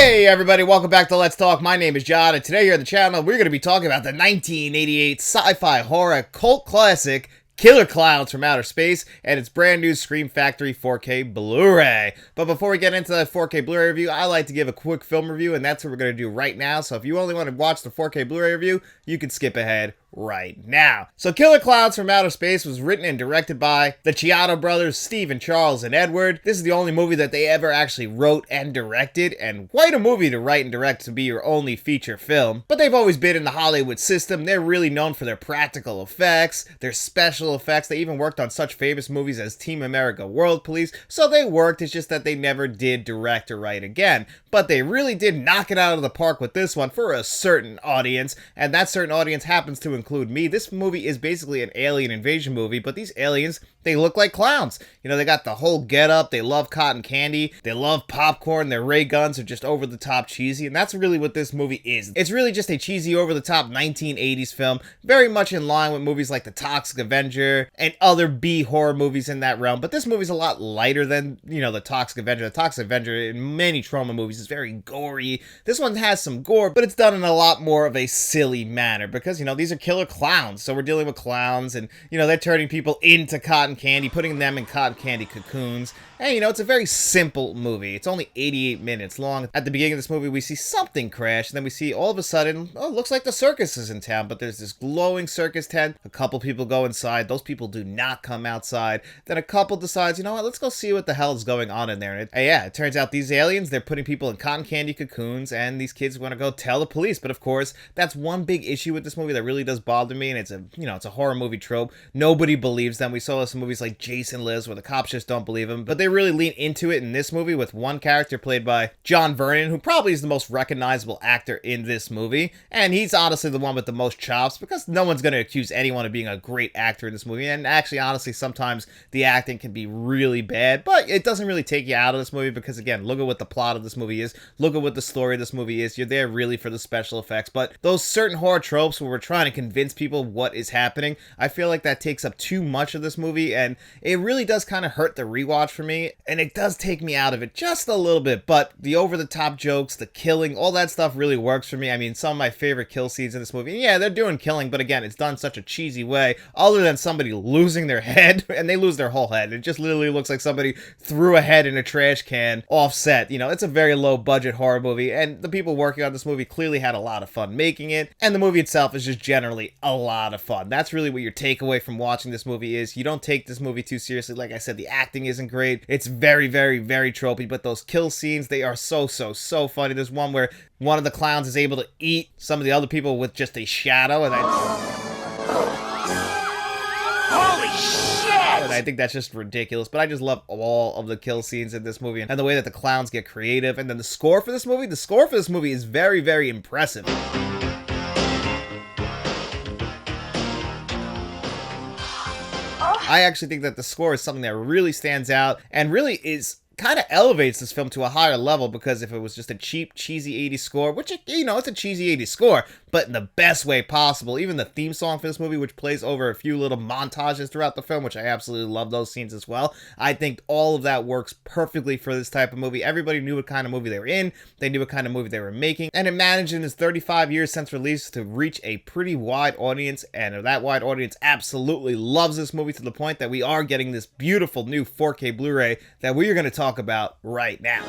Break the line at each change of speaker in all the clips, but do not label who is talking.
Hey everybody, welcome back to Let's Talk. My name is John, and today here on the channel, we're going to be talking about the 1988 sci-fi horror cult classic, Killer Klowns from Outer Space, and its brand new Scream Factory 4K Blu-ray. But before we get into that 4K Blu-ray review, I like to give a quick film review, and that's what we're going to do right now. So if you only want to watch the 4K Blu-ray review, you can skip ahead right now. So Killer Klowns from Outer Space was written and directed by the Chiodo brothers, Steve and Charles and Edward. This is the only movie that they ever actually wrote and directed, and quite a movie to write and direct to be your only feature film. But they've always been in the Hollywood system. They're really known for their practical effects, their special effects. They even worked on such famous movies as Team America World Police, so they worked. It's just that they never did direct or write again. But they really did knock it out of the park with this one for a certain audience, and that certain audience happens to include me. This movie is basically an alien invasion movie, but these aliens, they look like clowns. You know, they got the whole get-up, they love cotton candy, they love popcorn, their ray guns are just over-the-top cheesy, and that's really what this movie is. It's really just a cheesy, over-the-top 1980s film, very much in line with movies like The Toxic Avenger and other B-horror movies in that realm, but this movie's a lot lighter than, you know, The Toxic Avenger. The Toxic Avenger in many trauma movies is very gory. This one has some gore, but it's done in a lot more of a silly manner because, you know, these are killer clowns. So we're dealing with clowns and, you know, they're turning people into cotton candy, putting them in cotton candy cocoons. And, you know, it's a very simple movie. It's only 88 minutes long. At the beginning of this movie, we see something crash, and then we see all of a sudden, oh, it looks like the circus is in town, but there's this glowing circus tent. A couple people go inside. Those people do not come outside. Then a couple decides, you know what, let's go see what the hell is going on in there. And it turns out these aliens, they're putting people in cotton candy cocoons, and these kids want to go tell the police. But of course, that's one big issue with this movie that really does bother me, and it's a, you know, it's a horror movie trope. Nobody believes them. We saw some movies like Jason Lives where the cops just don't believe them, but they really lean into it in this movie with one character played by John Vernon, who probably is the most recognizable actor in this movie, and he's honestly the one with the most chops because no one's going to accuse anyone of being a great actor in this movie, and actually, honestly, sometimes the acting can be really bad, but it doesn't really take you out of this movie because, again, look at what the plot of this movie is, look at what the story of this movie is. You're there really for the special effects, but those certain horror tropes where we're trying to convince people what is happening, I feel like that takes up too much of this movie, and it really does kind of hurt the rewatch for me, and it does take me out of it just a little bit. But the over-the-top jokes, the killing, all that stuff really works for me. I mean, some of my favorite kill scenes in this movie, yeah, they're doing killing, but again, it's done such a cheesy way, other than somebody losing their head, and they lose their whole head. It just literally looks like somebody threw a head in a trash can offset. You know, it's a very low-budget horror movie, and the people working on this movie clearly had a lot of fun making it, and the movie itself is just generally a lot of fun. That's really what your takeaway from watching this movie is. You don't take this movie too seriously. Like I said, the acting isn't great. It's very, very tropey, but those kill scenes, they are so funny. There's one where one of the clowns is able to eat some of the other people with just a shadow, and
Holy shit!
I think that's just ridiculous, but I just love all of the kill scenes in this movie and the way that the clowns get creative. And then the score for this movie, is very impressive. I actually think that the score is something that really stands out and really is kind of elevates this film to a higher level, because if it was just a cheap, cheesy 80s score, which, you know, it's a cheesy 80s score, but in the best way possible. Even the theme song for this movie, which plays over a few little montages throughout the film, which I absolutely love those scenes as well. I think all of that works perfectly for this type of movie. Everybody knew what kind of movie they were in, they knew what kind of movie they were making, and it managed in its 35 years since release to reach a pretty wide audience, and that wide audience absolutely loves this movie to the point that we are getting this beautiful new 4K Blu-ray that we are going to talk about right now.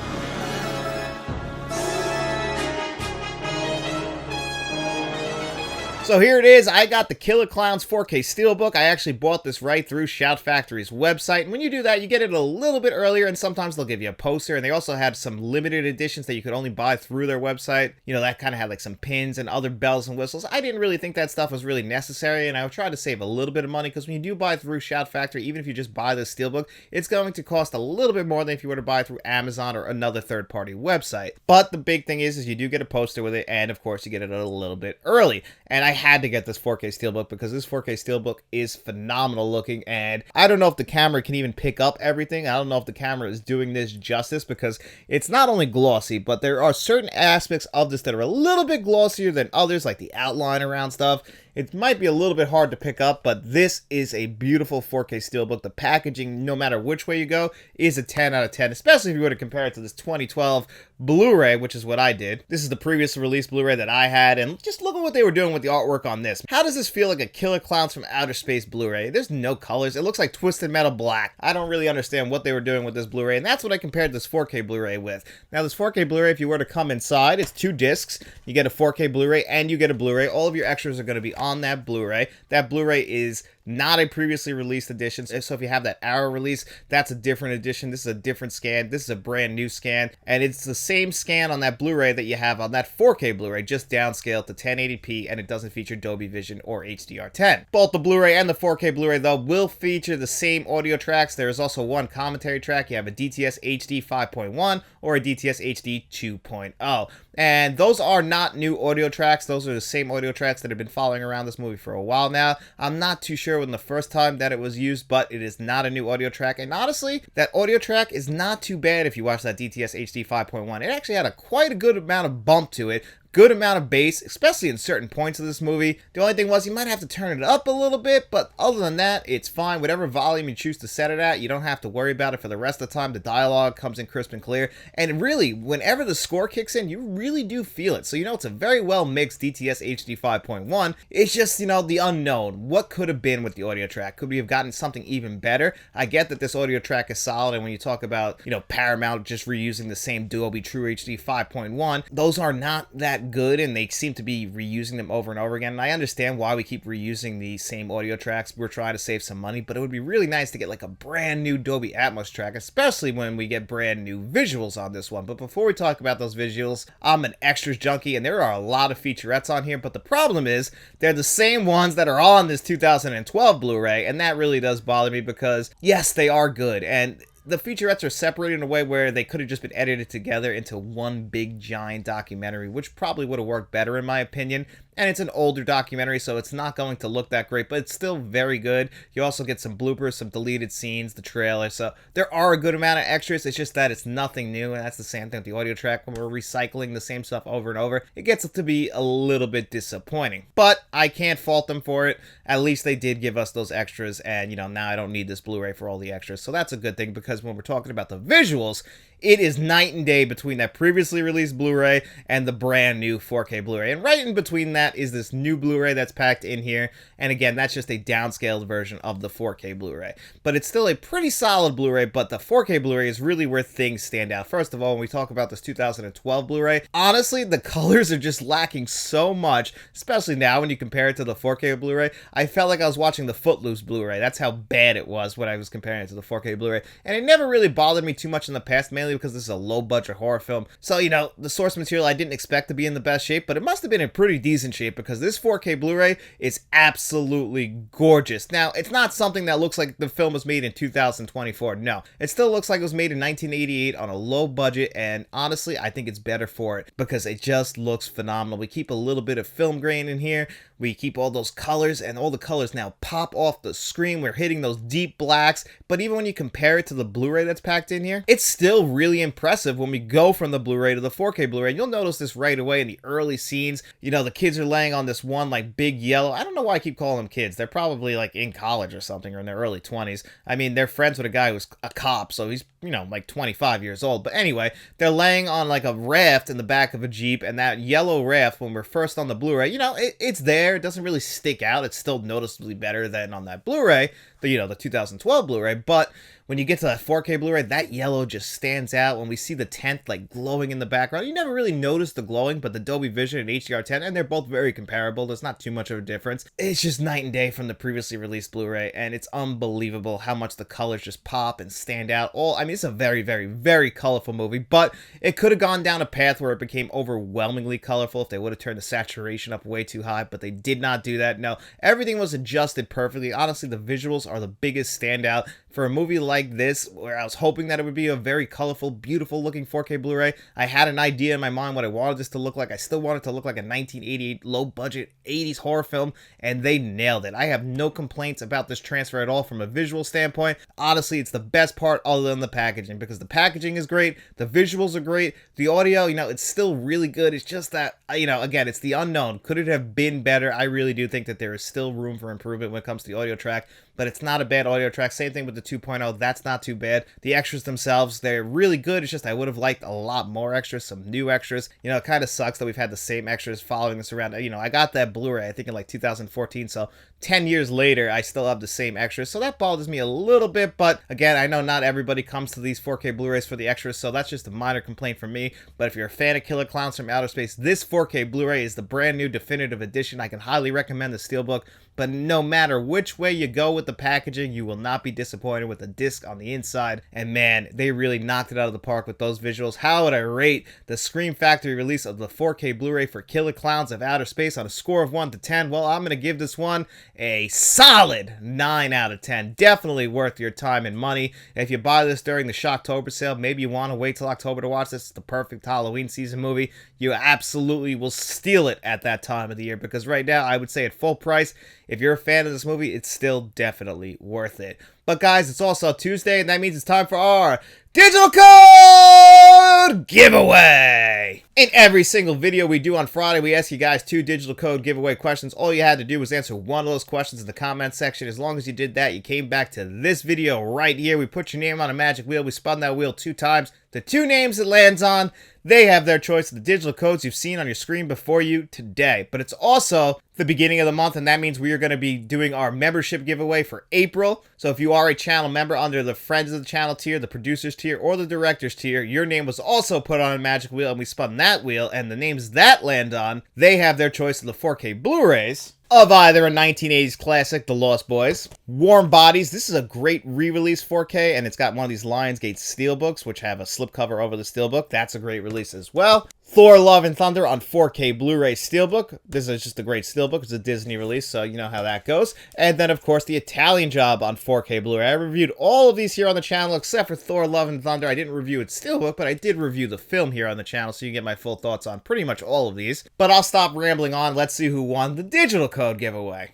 So here it is. I got the Killer Klowns 4K Steelbook. I actually bought this right through Shout Factory's website. And when you do that, you get it a little bit earlier, and sometimes they'll give you a poster. And they also had some limited editions that you could only buy through their website. You know, that kind of had like some pins and other bells and whistles. I didn't really think that stuff was really necessary, and I would try to save a little bit of money, because when you do buy through Shout Factory, even if you just buy the Steelbook, it's going to cost a little bit more than if you were to buy through Amazon or another third-party website. But the big thing is you do get a poster with it, and of course you get it a little bit early. And I had to get this 4K Steelbook because this 4K Steelbook is phenomenal looking, and I don't know if the camera can even pick up everything. I don't know if the camera is doing this justice, because it's not only glossy, but there are certain aspects of this that are a little bit glossier than others, like the outline around stuff. it might be a little bit hard to pick up, but this is a beautiful 4K Steelbook. The packaging, no matter which way you go, is a 10 out of 10, especially if you were to compare it to this 2012 Blu-ray, which is what I did. This is the previous release Blu-ray that I had, and just look at what they were doing with the artwork on this. How does this feel like a Killer Klowns from Outer Space Blu-ray? There's no colors. It looks like Twisted Metal Black. I don't really understand what they were doing with this Blu-ray, and that's what I compared this 4K Blu-ray with. Now, this 4K Blu-ray, if you were to come inside, it's 2 discs. You get a 4K Blu-ray and you get a Blu-ray. All of your extras are going to be on that Blu-ray. That Blu-ray is not a previously released edition. So if you have that Arrow release, that's a different edition. This is a different scan. This is a brand new scan. And it's the same scan on that Blu-ray that you have on that 4K Blu-ray, just downscaled to 1080p, and it doesn't feature Dolby Vision or HDR10. Both the Blu-ray and the 4K Blu-ray, though, will feature the same audio tracks. There is also one commentary track. You have a DTS HD 5.1 or a DTS HD 2.0. And those are not new audio tracks. Those are the same audio tracks that have been following around this movie for a while now. I'm not too sure when the first time that it was used, but it is not a new audio track. And honestly, that audio track is not too bad if you watch that DTS HD 5.1. It actually had quite a good amount of bump to it. Good amount of bass, especially in certain points of this movie. The only thing was you might have to turn it up a little bit, but other than that, it's fine. Whatever volume you choose to set it at, you don't have to worry about it for the rest of the time. The dialogue comes in crisp and clear. And really, whenever the score kicks in, you really do feel it. So, it's a very well mixed DTS HD 5.1. It's just, the unknown. What could have been with the audio track? Could we have gotten something even better? I get that this audio track is solid, and when you talk about, Paramount just reusing the same Dolby True HD 5.1, those are not that good, and they seem to be reusing them over and over again. And I understand why we keep reusing the same audio tracks. We're trying to save some money, but it would be really nice to get like a brand new Dolby Atmos track, especially when we get brand new visuals on this one. But before we talk about those visuals, I'm an extras junkie, and there are a lot of featurettes on here, but the problem is they're the same ones that are on this 2012 Blu-ray, and that really does bother me because, yes, they are good, and the featurettes are separated in a way where they could have just been edited together into one big giant documentary, which probably would have worked better in my opinion. And it's an older documentary, so it's not going to look that great, but it's still very good. You also get some bloopers, some deleted scenes, the trailer, so there are a good amount of extras. It's just that it's nothing new, and that's the same thing with the audio track. When we're recycling the same stuff over and over, it gets to be a little bit disappointing. But I can't fault them for it. At least they did give us those extras, and now I don't need this Blu-ray for all the extras, so that's a good thing, because when we're talking about the visuals, it is night and day between that previously released Blu-ray and the brand new 4K Blu-ray. And right in between that is this new Blu-ray that's packed in here. And again, that's just a downscaled version of the 4K Blu-ray. But it's still a pretty solid Blu-ray, but the 4K Blu-ray is really where things stand out. First of all, when we talk about this 2012 Blu-ray, honestly, the colors are just lacking so much, especially now when you compare it to the 4K Blu-ray. I felt like I was watching the Footloose Blu-ray. That's how bad it was when I was comparing it to the 4K Blu-ray. And it never really bothered me too much in the past, mainly because this is a low-budget horror film. So, the source material I didn't expect to be in the best shape, but it must have been in pretty decent shape because this 4K Blu-ray is absolutely gorgeous. Now, it's not something that looks like the film was made in 2024. No, it still looks like it was made in 1988 on a low budget, and honestly, I think it's better for it because it just looks phenomenal. We keep a little bit of film grain in here. We keep all those colors, and all the colors now pop off the screen. We're hitting those deep blacks, but even when you compare it to the Blu-ray that's packed in here, it's still really impressive when we go from the Blu-ray to the 4K Blu-ray. You'll notice this right away in the early scenes. The kids are laying on this one like big yellow. I don't know why I keep calling them kids. They're probably like in college or something, or in their early 20s. I mean, they're friends with a guy who's a cop, so he's, like 25 years old. But anyway, they're laying on like a raft in the back of a Jeep, and that yellow raft, when we're first on the Blu-ray, it's there. It doesn't really stick out. It's still noticeably better than on that Blu-ray, the 2012 Blu-ray, but when you get to that 4K Blu-ray, that yellow just stands out. When we see the tent like glowing in the background, you never really notice the glowing, but the Dolby Vision and HDR10, and they're both very comparable. There's not too much of a difference. It's just night and day from the previously released Blu-ray, and it's unbelievable how much the colors just pop and stand out. It's a very, very, very colorful movie, but it could have gone down a path where it became overwhelmingly colorful if they would have turned the saturation up way too high, but they did not do that. No, everything was adjusted perfectly. Honestly, the visuals are the biggest standout for a movie like this, where I was hoping that it would be a very colorful, beautiful looking 4K Blu-ray. I had an idea in my mind what I wanted this to look like. I still wanted it to look like a 1988 low budget 80s horror film, and they nailed it. I have no complaints about this transfer at all from a visual standpoint. Honestly, it's the best part other than the packaging, because the packaging is great, the visuals are great, the audio, it's still really good. It's just that, again, it's the unknown. Could it have been better? I really do think that there is still room for improvement when it comes to the audio track, but it's not a bad audio track. Same thing with the 2.0. That's not too bad. The extras themselves, they're really good. It's just I would have liked a lot more extras, some new extras. It kind of sucks that we've had the same extras following this around. I got that Blu-ray, I think, in like 2014, so 10 years later, I still have the same extras, so that bothers me a little bit, but again, I know not everybody comes to these 4K Blu-rays for the extras, so that's just a minor complaint from me. But if you're a fan of Killer Klowns from Outer Space, this 4K Blu-ray is the brand new definitive edition. I can highly recommend the Steelbook, but no matter which way you go with the packaging, you will not be disappointed with the disc on the inside. And man, they really knocked it out of the park with those visuals. How would I rate the Scream Factory release of the 4K Blu-ray for Killer Klowns of Outer Space on a score of 1 to 10? Well, I'm going to give this one a solid 9 out of 10. Definitely worth your time and money. If you buy this during the Shocktober sale, maybe you want to wait till October to watch this. It's the perfect Halloween season movie. You absolutely will steal it at that time of the year, because right now, I would say at full price, if you're a fan of this movie, it's still definitely worth it. But guys, it's also Tuesday, and that means it's time for our Digital Code Giveaway! In every single video we do on Friday, we ask you guys 2 digital code giveaway questions. All you had to do was answer one of those questions in the comment section. As long as you did that, you came back to this video right here. We put your name on a magic wheel. We spun that wheel 2 times. The 2 names it lands on, they have their choice of the digital codes you've seen on your screen before you today. But it's also the beginning of the month, and that means we are going to be doing our membership giveaway for April. So if you are a channel member under the Friends of the Channel tier, the Producers tier, or the Directors tier, your name was also put on a magic wheel, and we spun that wheel, and the names that land on, they have their choice of the 4K Blu-rays of either a 1980s classic, The Lost Boys, Warm Bodies. This is a great re-release 4K, and it's got one of these Lionsgate Steelbooks, which have a slipcover over the Steelbook. That's a great release as well. Thor: Love and Thunder on 4K Blu-ray Steelbook. This is just a great Steelbook. It's a Disney release, so you know how that goes. And then, of course, the Italian Job on 4K Blu-ray. I reviewed all of these here on the channel, except for Thor: Love and Thunder. I didn't review its Steelbook, but I did review the film here on the channel, so you get my full thoughts on pretty much all of these. But I'll stop rambling on. Let's see who won the digital code giveaway.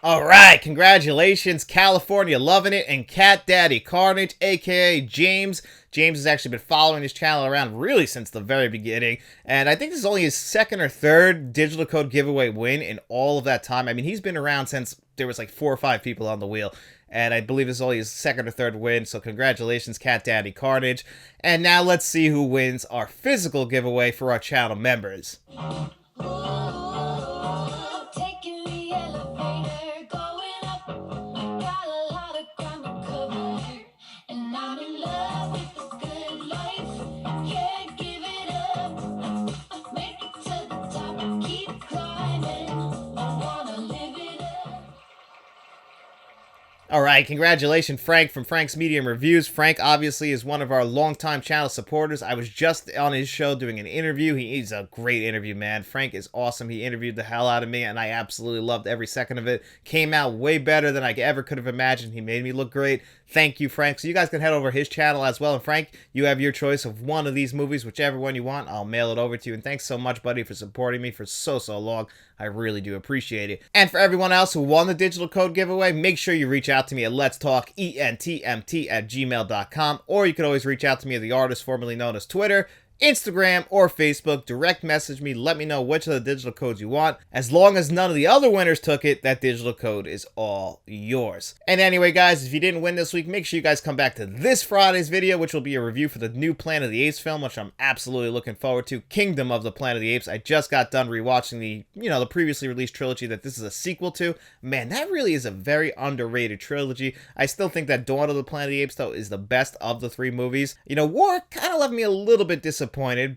Alright, congratulations, California Loving It and Cat Daddy Carnage, aka James. James has actually been following his channel around really since the very beginning, and I think this is only his 2nd or 3rd digital code giveaway win in all of that time. I mean, he's been around since there was like 4 or 5 people on the wheel, and I believe this is only his 2nd or 3rd win, so congratulations, Cat Daddy Carnage. And now let's see who wins our physical giveaway for our channel members. Alright, congratulations, Frank from Frank's Medium Reviews. Frank obviously is one of our longtime channel supporters. I was just on his show doing an interview. He's a great interview, man. Frank is awesome. He interviewed the hell out of me, and I absolutely loved every second of it. Came out way better than I ever could have imagined. He made me look great. Thank you, Frank. So you guys can head over his channel as well. And Frank, you have your choice of one of these movies, whichever one you want. I'll mail it over to you. And thanks so much, buddy, for supporting me for so long. I really do appreciate it. And for everyone else who won the digital code giveaway, make sure you reach out to me at letstalkentmt@gmail.com, or you can always reach out to me at the artist formerly known as Twitter, Instagram, or Facebook. Direct message me. Let me know which of the digital codes you want. As long as none of the other winners took it, that digital code is all yours. And anyway, guys, if you didn't win this week, make sure you guys come back to this Friday's video, which will be a review for the new Planet of the Apes film, which I'm absolutely looking forward to. Kingdom of the Planet of the Apes. I just got done rewatching the previously released trilogy that this is a sequel to. Man, that really is a very underrated trilogy. I still think that Dawn of the Planet of the Apes, though, is the best of the three movies. War kind of left me a little bit disappointed,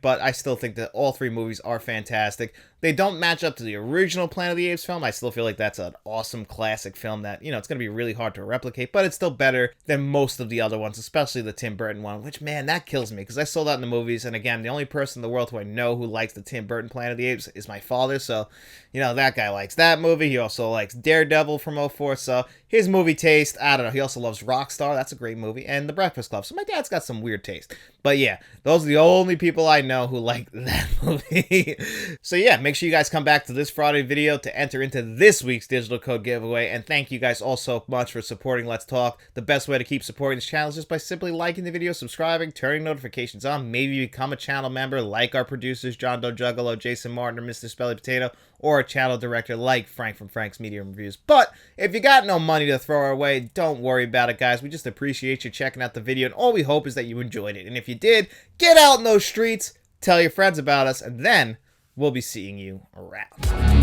but I still think that all three movies are fantastic. They don't match up to the original Planet of the Apes film. I still feel like that's an awesome classic film that, it's going to be really hard to replicate, but it's still better than most of the other ones, especially the Tim Burton one, which, man, that kills me because I saw that in the movies. And again, the only person in the world who I know who likes the Tim Burton Planet of the Apes is my father. So, that guy likes that movie. He also likes Daredevil from '04. So his movie taste, I don't know. He also loves Rockstar. That's a great movie. And The Breakfast Club. So my dad's got some weird taste. But yeah, those are the only people I know who like that movie. So yeah, make sure you guys come back to this Friday video to enter into this week's digital code giveaway. And thank you guys all so much for supporting Let's Talk. The best way to keep supporting this channel is just by simply liking the video, subscribing, turning notifications on, maybe become a channel member like our producers John Doe Juggalo, Jason Martin, or Mr. Spelly Potato, or a channel director like Frank from Frank's Media Reviews. But if you got no money to throw our way, don't worry about it, guys. We just appreciate you checking out the video, and all we hope is that you enjoyed it. And if you did, get out in those streets, tell your friends about us, and then we'll be seeing you around.